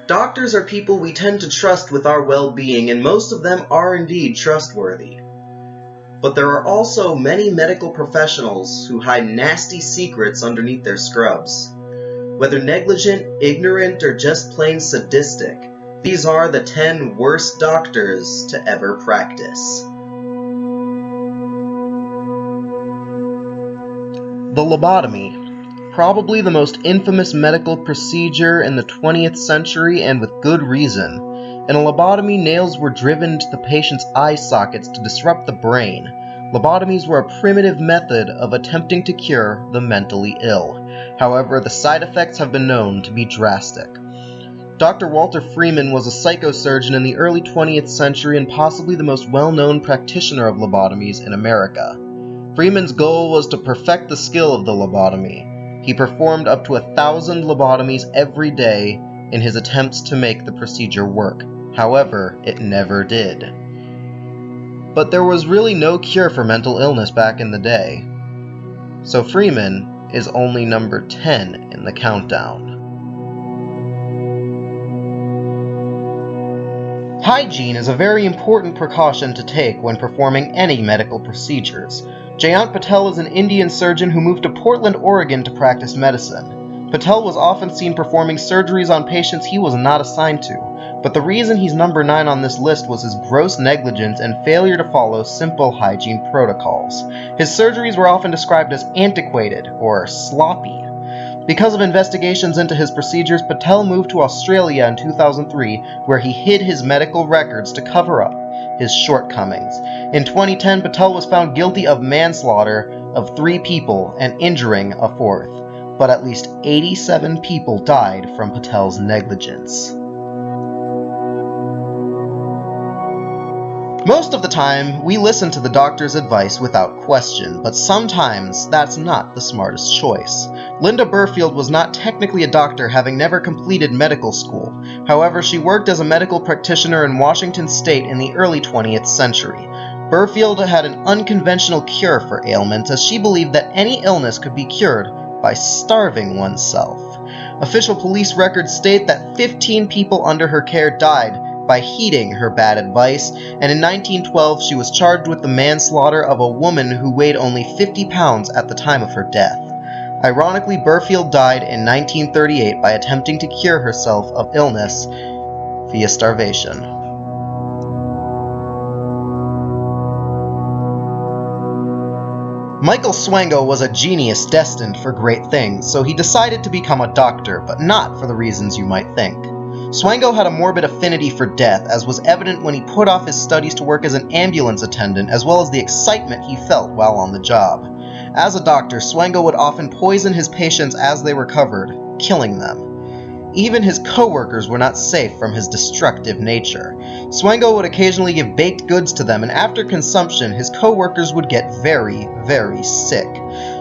Doctors are people we tend to trust with our well-being, and most of them are indeed trustworthy. But there are also many medical professionals who hide nasty secrets underneath their scrubs. Whether negligent, ignorant, or just plain sadistic, these are the 10 worst doctors to ever practice. The lobotomy. Probably the most infamous medical procedure in the 20th century, and with good reason. In a lobotomy, nails were driven to the patient's eye sockets to disrupt the brain. Lobotomies were a primitive method of attempting to cure the mentally ill. However, the side effects have been known to be drastic. Dr. Walter Freeman was a psychosurgeon in the early 20th century and possibly the most well-known practitioner of lobotomies in America. Freeman's goal was to perfect the skill of the lobotomy. He performed up to 1,000 lobotomies every day in his attempts to make the procedure work. However, it never did. But there was really no cure for mental illness back in the day. So Freeman is only number 10 in the countdown. Hygiene is a very important precaution to take when performing any medical procedures. Jayant Patel is an Indian surgeon who moved to Portland, Oregon to practice medicine. Patel was often seen performing surgeries on patients he was not assigned to, but the reason he's number 9 on this list was his gross negligence and failure to follow simple hygiene protocols. His surgeries were often described as antiquated or sloppy. Because of investigations into his procedures, Patel moved to Australia in 2003, where he hid his medical records to cover up his shortcomings. In 2010, Patel was found guilty of manslaughter of 3 people and injuring a 4th, but at least 87 people died from Patel's negligence. Most of the time, we listen to the doctor's advice without question, but sometimes that's not the smartest choice. Linda Burfield was not technically a doctor, having never completed medical school. However, she worked as a medical practitioner in Washington State in the early 20th century. Burfield had an unconventional cure for ailments, as she believed that any illness could be cured by starving oneself. Official police records state that 15 people under her care died by heeding her bad advice, and in 1912 she was charged with the manslaughter of a woman who weighed only 50 pounds at the time of her death. Ironically, Burfield died in 1938 by attempting to cure herself of illness via starvation. Michael Swango was a genius destined for great things, so he decided to become a doctor, but not for the reasons you might think. Swango had a morbid affinity for death, as was evident when he put off his studies to work as an ambulance attendant, as well as the excitement he felt while on the job. As a doctor, Swango would often poison his patients as they recovered, killing them. Even his co-workers were not safe from his destructive nature. Swango would occasionally give baked goods to them, and after consumption, his co-workers would get very, very sick.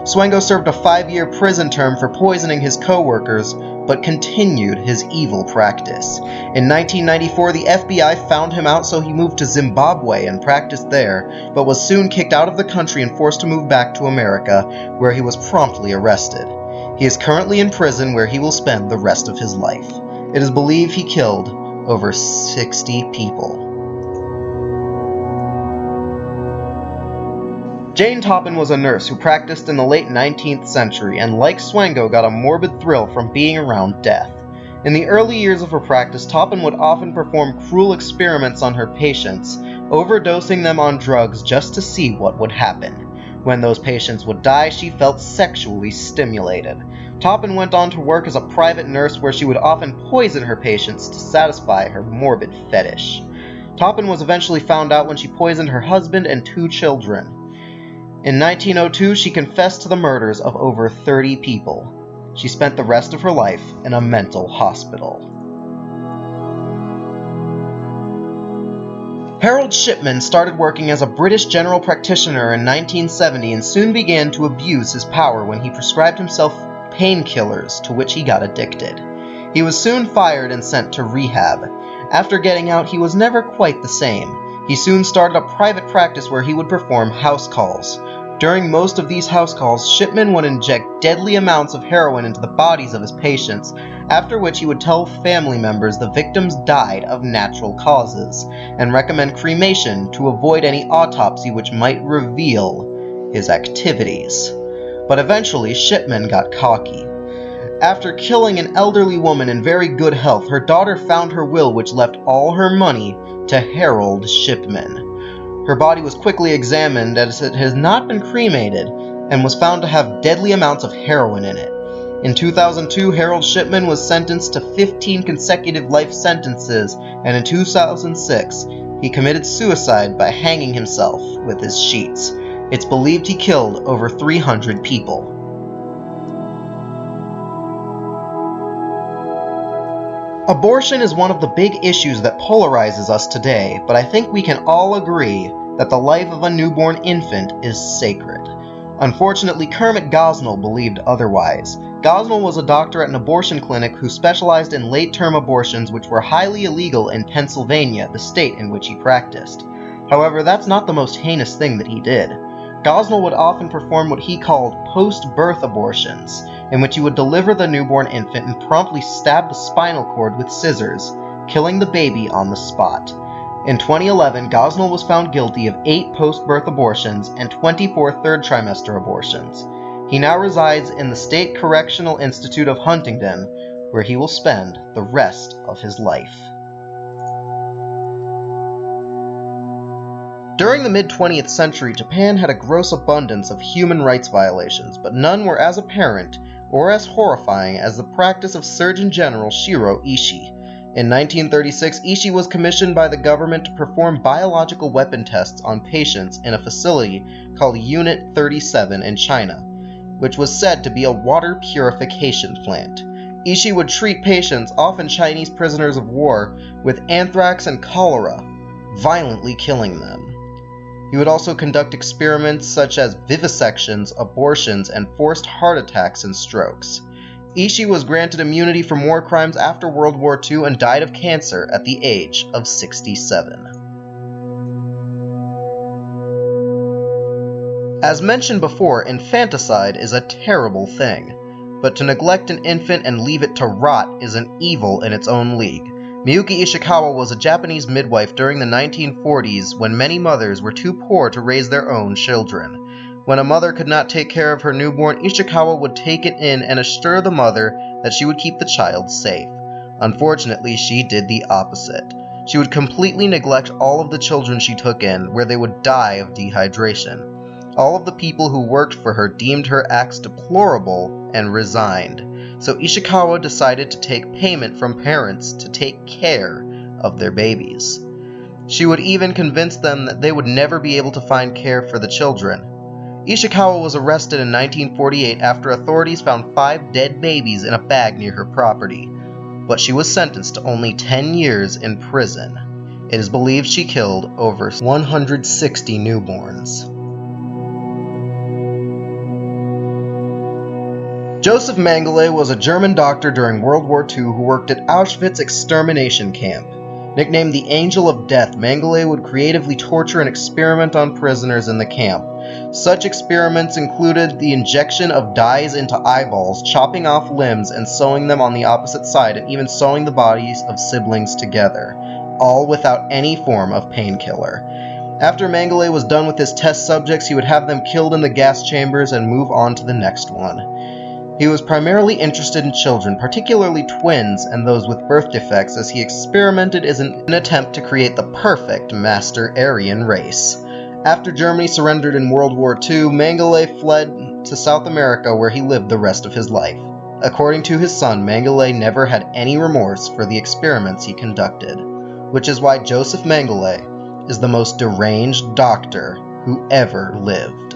Swango served a 5-year prison term for poisoning his co-workers, but continued his evil practice. In 1994, the FBI found him out, so he moved to Zimbabwe and practiced there, but was soon kicked out of the country and forced to move back to America, where he was promptly arrested. He is currently in prison, where he will spend the rest of his life. It is believed he killed over 60 people. Jane Toppin was a nurse who practiced in the late 19th century and, like Swango, got a morbid thrill from being around death. In the early years of her practice, Toppin would often perform cruel experiments on her patients, overdosing them on drugs just to see what would happen. When those patients would die, she felt sexually stimulated. Toppin went on to work as a private nurse, where she would often poison her patients to satisfy her morbid fetish. Toppin was eventually found out when she poisoned her husband and 2 children. In 1902, she confessed to the murders of over 30 people. She spent the rest of her life in a mental hospital. Harold Shipman started working as a British general practitioner in 1970 and soon began to abuse his power when he prescribed himself painkillers, to which he got addicted. He was soon fired and sent to rehab. After getting out, he was never quite the same. He soon started a private practice where he would perform house calls. During most of these house calls, Shipman would inject deadly amounts of heroin into the bodies of his patients, after which he would tell family members the victims died of natural causes, and recommend cremation to avoid any autopsy which might reveal his activities. But eventually, Shipman got cocky. After killing an elderly woman in very good health, her daughter found her will which left all her money to Harold Shipman. Her body was quickly examined as it has not been cremated and was found to have deadly amounts of heroin in it. In 2002, Harold Shipman was sentenced to 15 consecutive life sentences, and in 2006, he committed suicide by hanging himself with his sheets. It's believed he killed over 300 people. Abortion is one of the big issues that polarizes us today, but I think we can all agree that the life of a newborn infant is sacred. Unfortunately, Kermit Gosnell believed otherwise. Gosnell was a doctor at an abortion clinic who specialized in late-term abortions which were highly illegal in Pennsylvania, the state in which he practiced. However, that's not the most heinous thing that he did. Gosnell would often perform what he called post-birth abortions, in which he would deliver the newborn infant and promptly stab the spinal cord with scissors, killing the baby on the spot. In 2011, Gosnell was found guilty of 8 post-birth abortions and 24 third trimester abortions. He now resides in the State Correctional Institute of Huntingdon, where he will spend the rest of his life. During the mid-20th century, Japan had a gross abundance of human rights violations, but none were as apparent or as horrifying as the practice of Surgeon General Shiro Ishii. In 1936, Ishii was commissioned by the government to perform biological weapon tests on patients in a facility called Unit 37 in China, which was said to be a water purification plant. Ishii would treat patients, often Chinese prisoners of war, with anthrax and cholera, violently killing them. He would also conduct experiments such as vivisections, abortions, and forced heart attacks and strokes. Ishii was granted immunity from war crimes after World War II and died of cancer at the age of 67. As mentioned before, infanticide is a terrible thing, but to neglect an infant and leave it to rot is an evil in its own league. Mookie Ichikawa was a Japanese midwife during the 1940s when many mothers were too poor to raise their own children. When a mother could not take care of her newborn, Ichikawa would take it in and assure the mother that she would keep the child safe. Unfortunately, she did the opposite. She would completely neglect all of the children she took in, where they would die of dehydration. All of the people who worked for her deemed her acts deplorable and resigned. So Ichikawa decided to take payment from parents to take care of their babies. She would even convince them that they would never be able to find care for the children. Ichikawa was arrested in 1948 after authorities found 5 dead babies in a bag near her property, but she was sentenced to only 10 years in prison. It is believed she killed over 160 newborns. Josef Mengele was a German doctor during World War II who worked at Auschwitz extermination camp. Nicknamed the Angel of Death, Mengele would creatively torture and experiment on prisoners in the camp. Such experiments included the injection of dyes into eyeballs, chopping off limbs and sewing them on the opposite side, and even sewing the bodies of siblings together, all without any form of painkiller. After Mengele was done with his test subjects, he would have them killed in the gas chambers and move on to the next one. He was primarily interested in children, particularly twins and those with birth defects, as he experimented in an attempt to create the perfect master Aryan race. After Germany surrendered in World War II, Mengele fled to South America, where he lived the rest of his life. According to his son, Mengele never had any remorse for the experiments he conducted, which is why Josef Mengele is the most deranged doctor who ever lived.